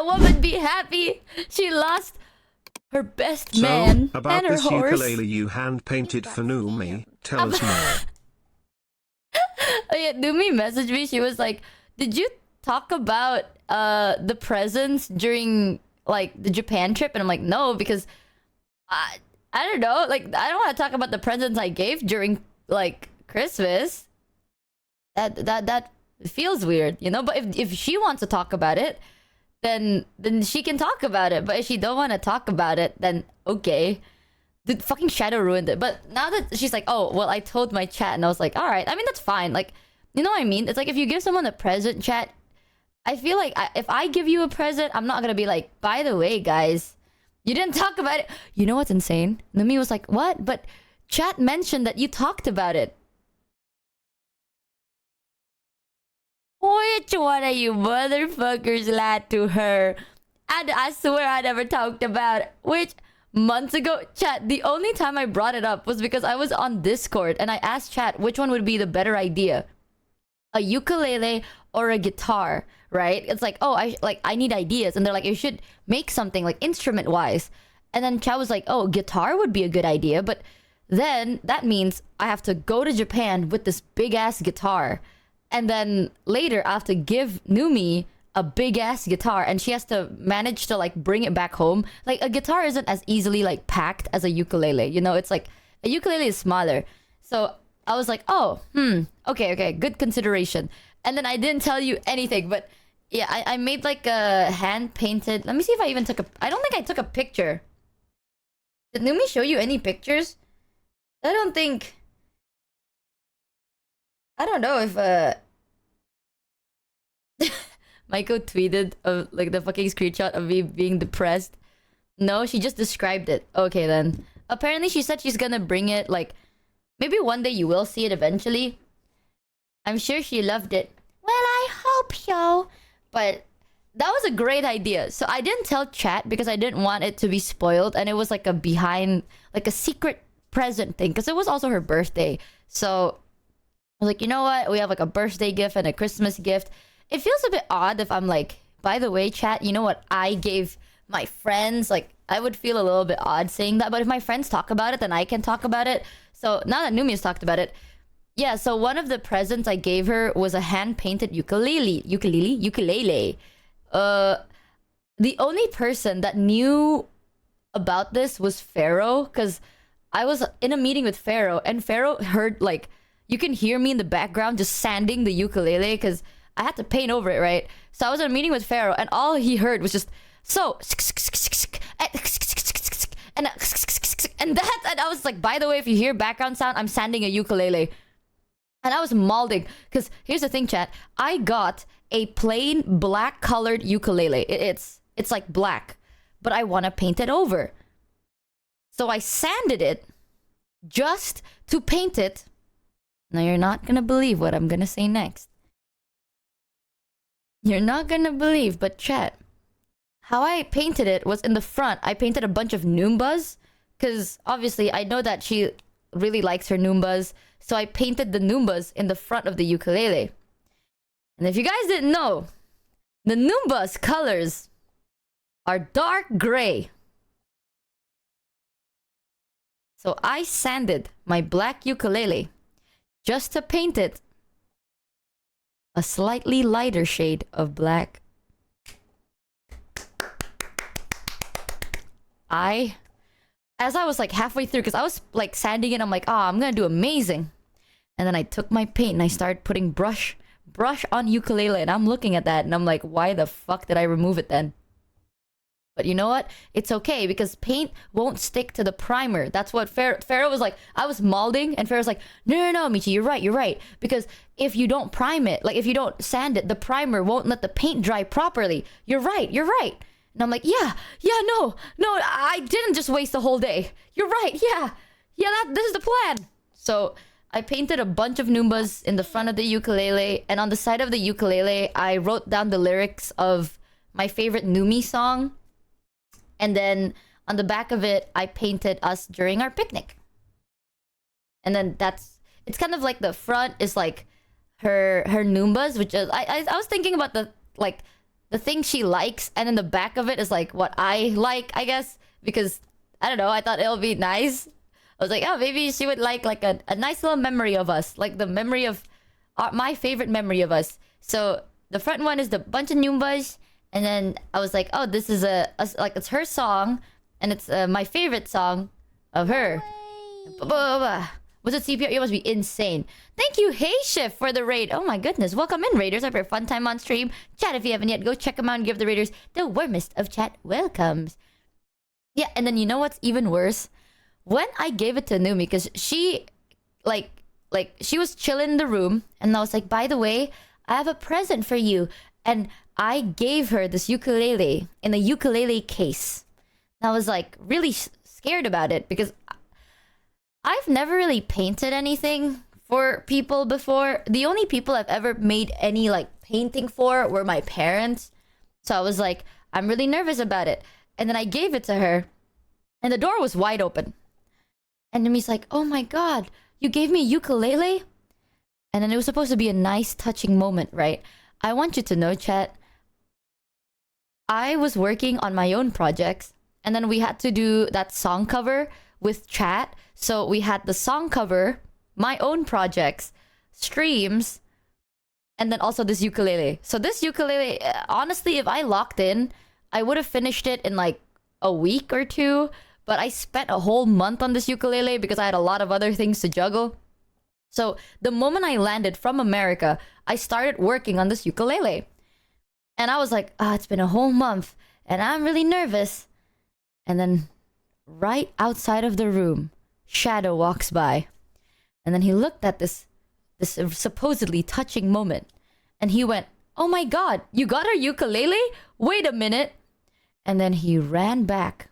that woman be happy. She lost her best man about and her this horse. ukulele you hand-painted for Numi, tell us more. Oh yeah, Numi messaged me. She was like, "Did you talk about the presents during like the Japan trip?" And I'm like, "No, because I don't know. Like, I don't want to talk about the presents I gave during like Christmas. That feels weird, you know. But if she wants to talk about it, then she can talk about it. But if she don't want to talk about it, then okay." The fucking shadow ruined it. But now that she's like, "Oh, well, I told my chat," and I was like, "All right. I mean, that's fine. Like, you know what I mean? It's like if you give someone a present, chat. I feel like if I give you a present, I'm not gonna be like, by the way, guys, you didn't talk about it. You know what's insane? Numi was like, what? But chat mentioned that you talked about it. Which one of you motherfuckers lied to her? And I swear I never talked about it. Which months ago, chat, the only time I brought it up was because I was on Discord and I asked chat which one would be the better idea. A ukulele or a guitar, right? It's like, oh, I need ideas. And they're like, you should make something like instrument wise. And then chat was like, oh, guitar would be a good idea. But then that means I have to go to Japan with this big ass guitar. And then later I have to give Numi a big ass guitar and she has to manage to like bring it back home. Like a guitar isn't as easily like packed as a ukulele, you know. It's like a ukulele is smaller. So I was like, oh, okay, good consideration. And then I didn't tell you anything, but yeah, I made like a hand painted. Let me see if I even took a. I don't think I took a picture. Did Numi show you any pictures? I don't think. I don't know if Michael tweeted like the fucking screenshot of me being depressed. No, she just described it. Okay then. Apparently she said she's gonna bring it like maybe one day you will see it eventually. I'm sure she loved it. Well, I hope so. But that was a great idea. So I didn't tell chat because I didn't want it to be spoiled. And it was like a behind, like a secret present thing. Because it was also her birthday. So I was like, you know what? We have like a birthday gift and a Christmas gift. It feels a bit odd if I'm like, by the way, chat, you know what I gave my friends? Like, I would feel a little bit odd saying that. But if my friends talk about it, then I can talk about it. So now that Numi has talked about it, yeah, so one of the presents I gave her was a hand-painted ukulele. The only person that knew about this was Pharaoh, because I was in a meeting with Pharaoh, and Pharaoh heard, like, you can hear me in the background just sanding the ukulele, because I had to paint over it, right? So I was in a meeting with Pharaoh, and all he heard was just, so, and that, and I was like, by the way, if you hear background sound, I'm sanding a ukulele. And I was malding, because here's the thing, chat. I got a plain black colored ukulele. It's like black, but I want to paint it over. So I sanded it just to paint it. Now you're not going to believe what I'm going to say next. You're not going to believe, but chat. How I painted it was in the front. I painted a bunch of Noombas, because obviously I know that she really likes her Noombas. So I painted the Noombas in the front of the ukulele. And if you guys didn't know, the Noombas colors are dark gray. So I sanded my black ukulele just to paint it a slightly lighter shade of black. As I was like halfway through, because I was like sanding it, I'm like, I'm gonna do amazing. And then I took my paint and I started putting brush on ukulele, and I'm looking at that and I'm like, why the fuck did I remove it then? But you know what? It's okay, because paint won't stick to the primer. That's what Pharaoh was like. I was molding and Pharaoh's like, no, Michi, you're right. Because if you don't prime it, like if you don't sand it, the primer won't let the paint dry properly. You're right. And I'm like, yeah, no, I didn't just waste the whole day. You're right, yeah, this is the plan. So I painted a bunch of Noombas in the front of the ukulele, and on the side of the ukulele, I wrote down the lyrics of my favorite Numi song. And then on the back of it, I painted us during our picnic. And then it's kind of like the front is like her Noombas, which is, I was thinking about the, like, the thing she likes, and then the back of it is like what I like, I guess, because I don't know, I thought it'll be nice. I was like, oh, maybe she would like a nice little memory of us, like the memory of my favorite memory of us. So the front one is the bunch of Numbas, and then I was like, oh, this is like it's her song, and it's my favorite song of her. Was it CPR? It must be insane. Thank you, Hey Shift, for the raid. Oh my goodness. Welcome in, Raiders. Hope you have a fun time on stream. Chat, if you haven't yet, go check them out and give the Raiders the warmest of chat welcomes. Yeah, and then you know what's even worse? When I gave it to Numi, because she, like, she was chilling in the room, and I was like, by the way, I have a present for you. And I gave her this ukulele in a ukulele case. And I was like, really scared about it, because I've never really painted anything for people before. The only people I've ever made any like painting for were my parents. So I was like, I'm really nervous about it. And then I gave it to her, and the door was wide open. And Numi's like, oh my god, you gave me a ukulele? And then it was supposed to be a nice touching moment, right? I want you to know, chat, I was working on my own projects, and then we had to do that song cover with chat. So we had the song cover, my own projects, streams, and then also this ukulele. So this ukulele, honestly, if I locked in, I would have finished it in like a week or two. But I spent a whole month on this ukulele because I had a lot of other things to juggle. So the moment I landed from America, I started working on this ukulele. And I was like, it's been a whole month and I'm really nervous. And then right outside of the room, Shadow walks by. And then he looked at this supposedly touching moment. And he went, oh my god, you got her ukulele? Wait a minute. And then he ran back.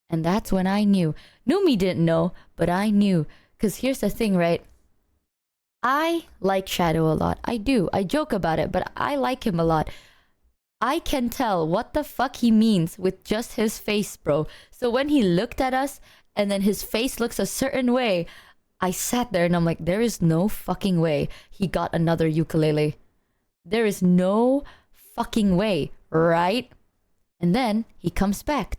And that's when I knew. Numi didn't know, but I knew. Because here's the thing, right? I like Shadow a lot. I do. I joke about it, but I like him a lot. I can tell what the fuck he means with just his face, bro. So when he looked at us, and then his face looks a certain way, I sat there and I'm like, there is no fucking way he got another ukulele. There is no fucking way, right? And then he comes back.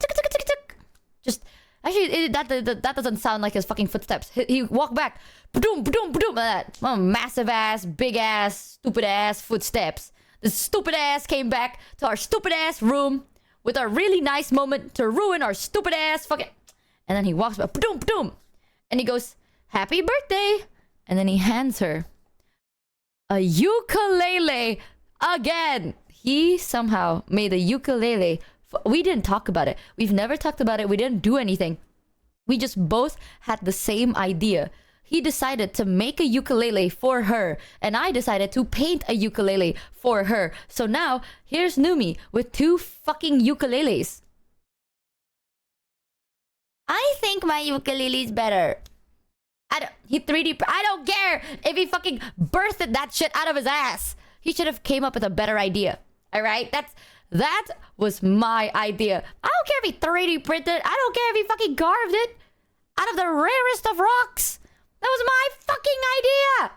Just actually, that doesn't sound like his fucking footsteps. He walked back, boom, boom, boom, that massive ass, big ass, stupid ass footsteps. The stupid ass came back to our stupid ass room with a really nice moment to ruin our stupid ass fucking. And then he walks back, boom, boom, and he goes, "Happy birthday!" And then he hands her a ukulele again. He somehow made a ukulele. We didn't talk about it. We've never talked about it. We didn't do anything. We just both had the same idea. He decided to make a ukulele for her, and I decided to paint a ukulele for her. So now, here's Numi with 2 fucking ukuleles. I think my ukulele is better. He 3D... I don't care if he fucking birthed that shit out of his ass. He should have came up with a better idea. Alright? That was my idea. I don't care if he 3D printed. I don't care if he fucking carved it out of the rarest of rocks. That was my fucking idea.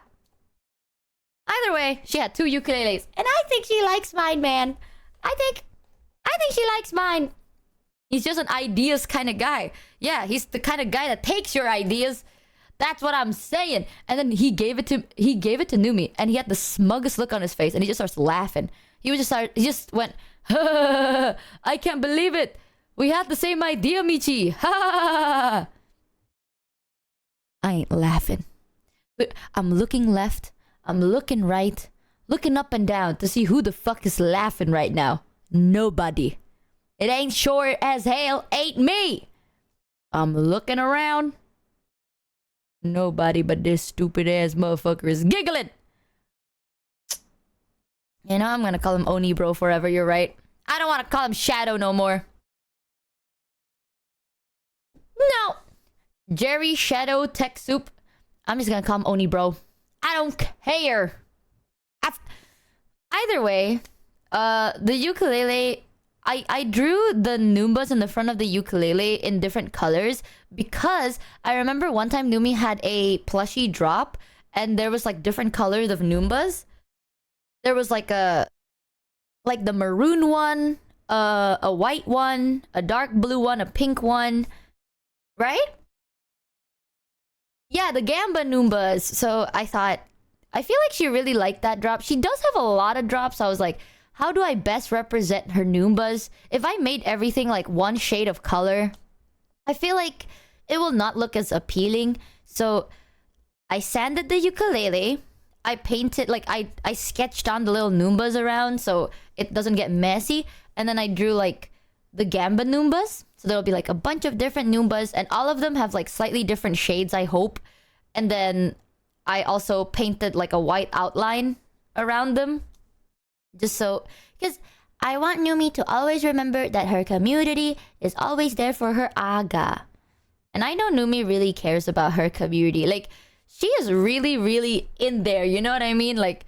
Either way, she had 2 ukuleles. And I think she likes mine, man. I think she likes mine. He's just an ideas kind of guy. Yeah, he's the kind of guy that takes your ideas. That's what I'm saying. And then he gave it to Numi, and he had the smuggest look on his face, and he just starts laughing. He just went, I can't believe it. We had the same idea, Michi. I ain't laughing. I'm looking left. I'm looking right. Looking up and down to see who the fuck is laughing right now. Nobody. It ain't sure as hell ain't me. I'm looking around. Nobody but this stupid ass motherfucker is giggling. You know, I'm gonna call him Oni bro forever, you're right. I don't want to call him Shadow no more. No. Jerry Shadow Tech Soup. I'm just gonna call him Oni bro. I don't care. Either way, the ukulele, I drew the Noombas in the front of the ukulele in different colors because I remember one time Numi had a plushie drop and there was like different colors of Noombas. There was like a like the maroon one, a white one, a dark blue one, a pink one, right? Yeah, the Gamba Noombas. So I thought, I feel like she really liked that drop. She does have a lot of drops. So I was like, how do I best represent her Noombas? If I made everything like one shade of color, I feel like it will not look as appealing. So I sanded the ukulele. I painted, like, I sketched on the little Noombas around so it doesn't get messy. And then I drew like the Gamba Noombas. So there'll be like a bunch of different Noombas, and all of them have like slightly different shades, I hope. And then I also painted like a white outline around them. Just so, because I want Numi to always remember that her community is always there for her aga. And I know Numi really cares about her community. Like, she is really, really in there. You know what I mean? Like,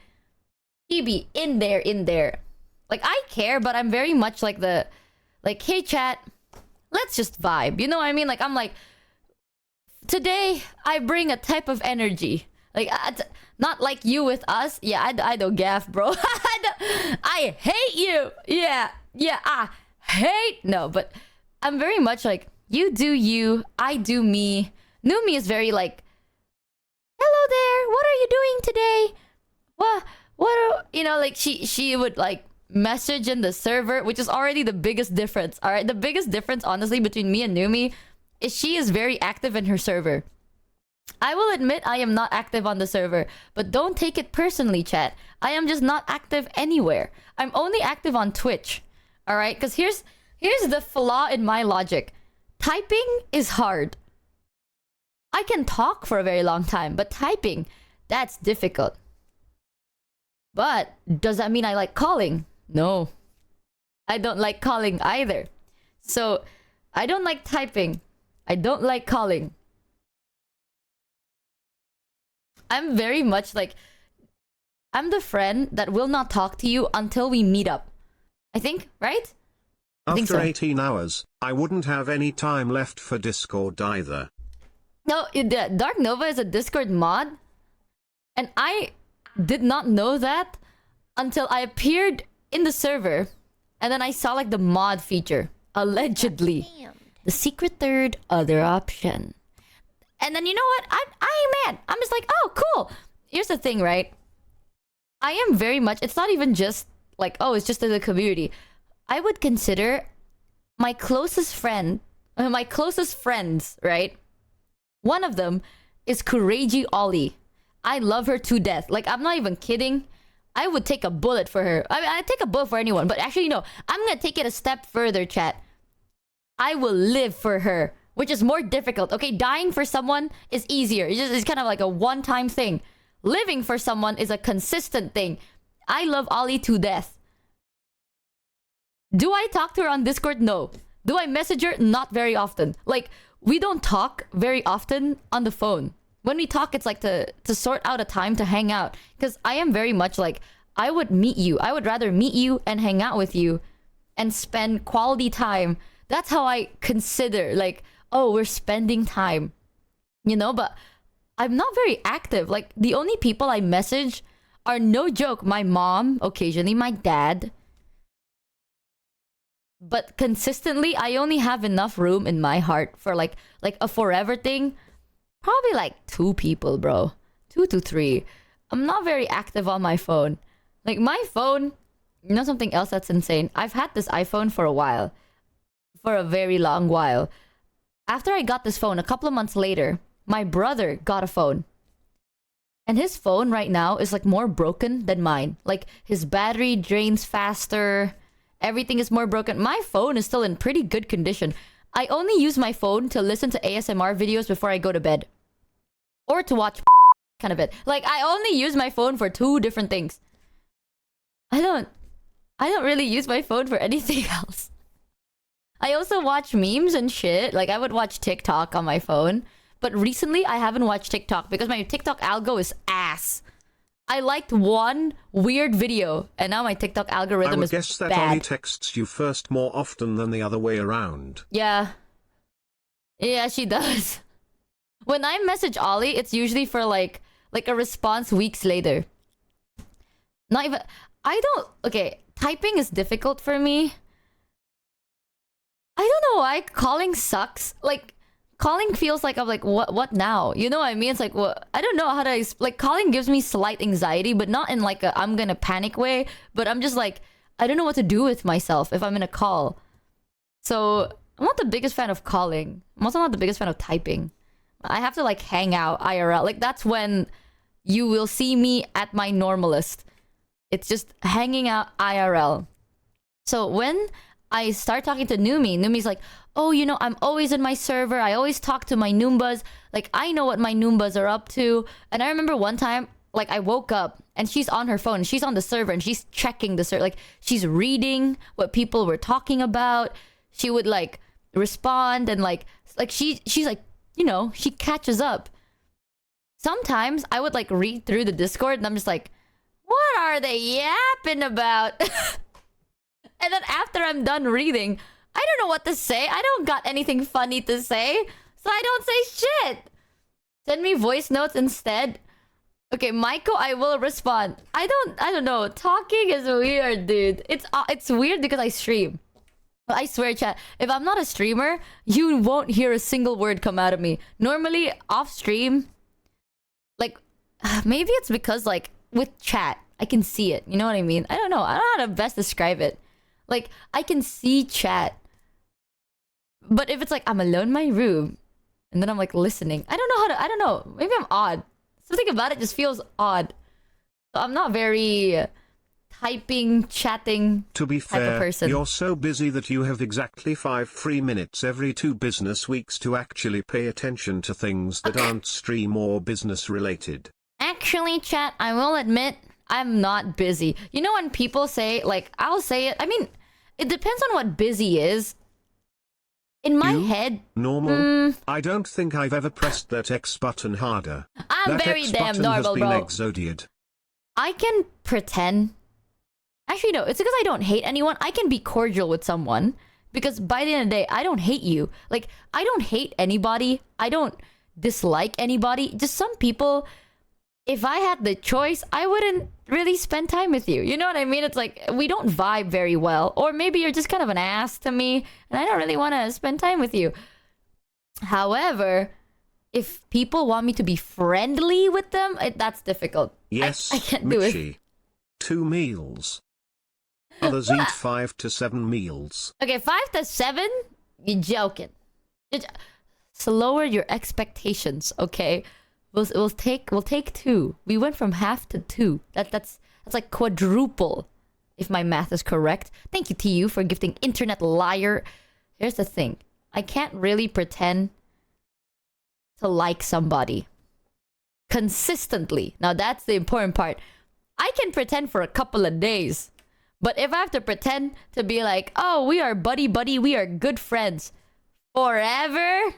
she be in there. Like, I care, but I'm very much like the... Like, hey, chat, let's just vibe. You know what I mean? Like, I'm like... Today, I bring a type of energy. Like, not like you with us. Yeah, I don't gaff, bro. I hate you. Yeah, I hate... No, but I'm very much like, you do you, I do me. Numi is very like, hello there, what are you doing today? You know, like, she would like message in the server, which is already the biggest difference. All right, the biggest difference, honestly, between me and Numi is she is very active in her server. I will admit I am not active on the server, but don't take it personally, chat. I am just not active anywhere. I'm only active on Twitch. All right, because here's the flaw in my logic. Typing is hard. I can talk for a very long time, but typing, that's difficult. But does that mean I like calling? No. I don't like calling either. So, I don't like typing. I don't like calling. I'm very much like, I'm the friend that will not talk to you until we meet up. I think, right? I think After so. 18 hours, I wouldn't have any time left for Discord either. No, Dark Nova is a Discord mod. And I did not know that until I appeared in the server. And then I saw like the mod feature. Allegedly. The secret third other option. And then you know what? I'm mad. I'm just like, oh, cool. Here's the thing, right? I am very much... It's not even just like, oh, it's just in the community. I would consider my closest friend... my closest friends, right? One of them is Kureiji Ollie. I love her to death. Like, I'm not even kidding. I would take a bullet for her. I mean, I'd take a bullet for anyone. But actually, no. I'm gonna take it a step further, chat. I will live for her. Which is more difficult. Okay, dying for someone is easier. It's kind of like a one-time thing. Living for someone is a consistent thing. I love Ollie to death. Do I talk to her on Discord? No. Do I message her? Not very often. Like, we don't talk very often on the phone. When we talk, it's like to sort out a time to hang out. Because I am very much like, I would meet you. I would rather meet you and hang out with you and spend quality time. That's how I consider, like, oh, we're spending time. You know, but I'm not very active. Like, the only people I message are, no joke, my mom, occasionally my dad. But consistently, I only have enough room in my heart for like a forever thing. Probably like 2 people, bro. 2 to 3. I'm not very active on my phone. Like, my phone, you know something else that's insane? I've had this iPhone for a while. For a very long while. After I got this phone, a couple of months later, my brother got a phone. And his phone right now is like more broken than mine. Like, his battery drains faster. Everything is more broken. My phone is still in pretty good condition. I only use my phone to listen to ASMR videos before I go to bed. Or to watch kind of it. Like, I only use my phone for 2 different things. I don't really use my phone for anything else. I also watch memes and shit. Like, I would watch TikTok on my phone. But recently, I haven't watched TikTok because my TikTok algo is ass. I liked one weird video, and now my TikTok algorithm is bad. I would guess that Ollie texts you first more often than the other way around. Yeah. Yeah, she does. When I message Ollie, it's usually for like a response weeks later. Not even... I don't... Okay, typing is difficult for me. I don't know why calling sucks. Like, calling feels like I'm like, what now? You know what I mean? It's like, what? I don't know how to like, calling gives me slight anxiety, but not in like a I'm gonna panic way, but I'm just like, I don't know what to do with myself if I'm in a call. So I'm not the biggest fan of calling. I'm also not the biggest fan of typing. I have to like hang out IRL. Like, that's when you will see me at my normalist. It's just hanging out IRL. So when I start talking to Numi's like, oh, you know, I'm always in my server. I always talk to my Noombas. Like, I know what my Noombas are up to. And I remember one time, like, I woke up and she's on her phone. She's on the server and she's checking the server. Like, she's reading what people were talking about. She would, like, respond and, like she's like, you know, she catches up. Sometimes I would, like, read through the Discord and I'm just like, what are they yapping about? And then after I'm done reading, I don't know what to say. I don't got anything funny to say. So I don't say shit. Send me voice notes instead. Okay, Maiko, I will respond. I don't know. Talking is weird, dude. It's weird because I stream. I swear, chat, if I'm not a streamer, you won't hear a single word come out of me. Normally, off stream, like, maybe it's because, like, with chat, I can see it. You know what I mean? I don't know. I don't know how to best describe it. Like, I can see chat. But if it's like, I'm alone in my room, and then I'm like listening, I don't know how to, I don't know. Maybe I'm odd. Something about it just feels odd. So I'm not very typing, chatting To be type of fair, person. you're so busy that you have exactly 5 free minutes every 2 business weeks to actually pay attention to things that aren't stream or business related. Actually, chat, I will admit, I'm not busy. You know when people say, like, I'll say it, I mean, it depends on what busy is. In my head... Normal? I don't think I've ever pressed that X button harder. I'm that very X damn button normal, has been bro. exodied. I can pretend... Actually, no, it's because I don't hate anyone. I can be cordial with someone. Because by the end of the day, I don't hate you. Like, I don't hate anybody. I don't dislike anybody. Just some people... If I had the choice, I wouldn't really spend time with you. You know what I mean? It's like, we don't vibe very well. Or maybe you're just kind of an ass to me, and I don't really want to spend time with you. However, if people want me to be friendly with them, that's difficult. Yes, I can't do it. Michi. 2 meals. Others eat 5 to 7 meals. Okay, 5 to 7? You're joking. Lower your expectations, okay? We'll take 2. We went from half to 2. That's like quadruple, if my math is correct. Thank you, TU, for gifting internet liar. Here's the thing. I can't really pretend to like somebody consistently. Now that's the important part. I can pretend for a couple of days. But if I have to pretend to be like, oh, we are buddy, we are good friends forever...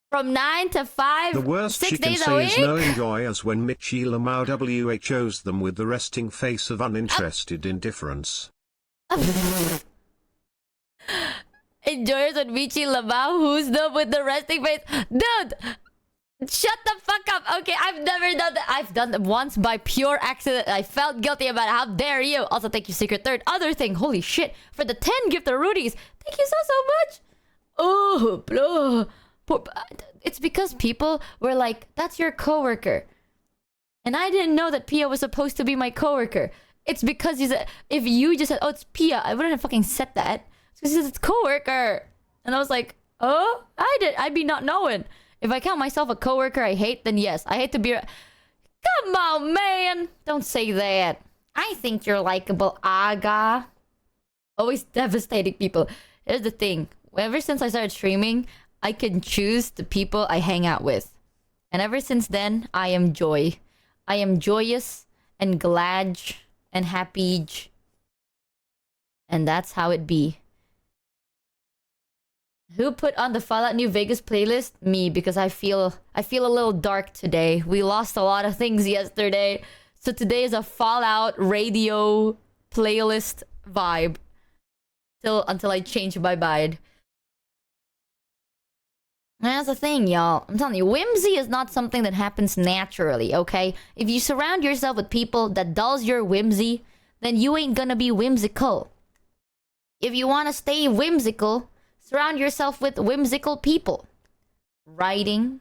From 9 to 5, The worst 6 she can days a say week? is no enjoy, as when Michi Lamau WHOs them with the resting face of uninterested indifference. Enjoyers with Michi Lamau, who's the with the resting face? Dude! Shut the fuck up! Okay, I've never done that. I've done it once by pure accident. I felt guilty about it. How dare you? Also, thank you, Secret Third. Other thing, holy shit, for the 10 gifter Rudies. Thank you so much! Oh, bro. It's because people were like, that's your coworker. And I didn't know that Pia was supposed to be my coworker. It's because you said, if you just said, oh, it's Pia, I wouldn't have fucking said that. It's because it's coworker. And I was like, oh, I'd be not knowing. If I count myself a coworker I hate, then yes, I hate to be... Come on, man. Don't say that. I think you're likable, Aga. Always devastating people. Here's the thing. Ever since I started streaming, I can choose the people I hang out with. And ever since then, I am joy. I am joyous and glad and happy. And that's how it be. Who put on the Fallout New Vegas playlist? Me, because I feel a little dark today. We lost a lot of things yesterday. So today is a Fallout radio playlist vibe. Until I change my mind. That's the thing, y'all. I'm telling you, whimsy is not something that happens naturally, okay? If you surround yourself with people that dulls your whimsy, then you ain't gonna be whimsical. If you wanna stay whimsical, surround yourself with whimsical people. Writing.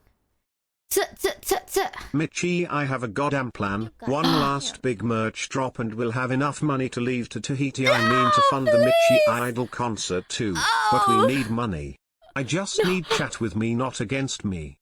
Michi, I have a goddamn plan. One last big merch drop and we'll have enough money to leave to Tahiti. I mean to fund the Michi Idol concert too. But we need money. I just need chat with me, not against me.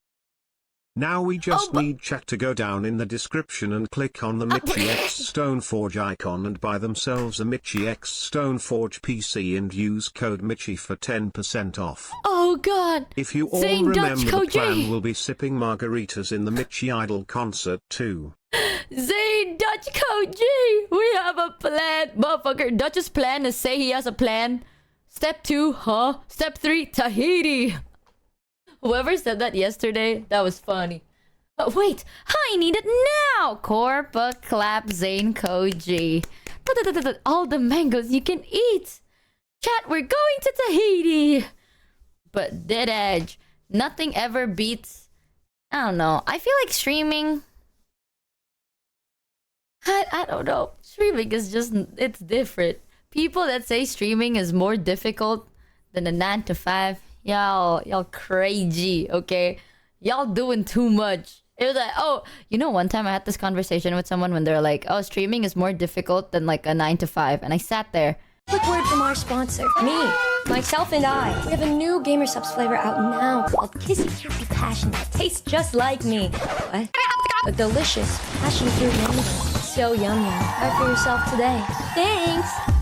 Now we just need chat to go down in the description and click on the Michi X Stoneforge icon and buy themselves a Michi X Stoneforge PC and use code Michi for 10% off. Oh god! If you all Zane remember, Dutch the plan will be sipping margaritas in the Michi Idol concert too. Zane Dutch Code G! We have a plan! Motherfucker, Dutch's plan is say he has a plan. Step 2, huh? Step 3, Tahiti! Whoever said that yesterday, that was funny. But wait, I need it now! Corpa clap Zane Koji. All the mangoes you can eat! Chat, we're going to Tahiti! But dead edge, nothing ever beats... I don't know, I feel like streaming... I don't know. Streaming is just... it's different. People that say streaming is more difficult than a 9 to 5... Y'all crazy, okay? Y'all doing too much. It was like, oh, you know, one time I had this conversation with someone when they're like, oh, streaming is more difficult than like a 9 to 5. And I sat there. Quick word from our sponsor, me, myself and I. We have a new Gamer Subs flavor out now called Kissy Kissy Passion that tastes just like me. What? A delicious passion fruit mango. So yum yum. Try for yourself today. Thanks!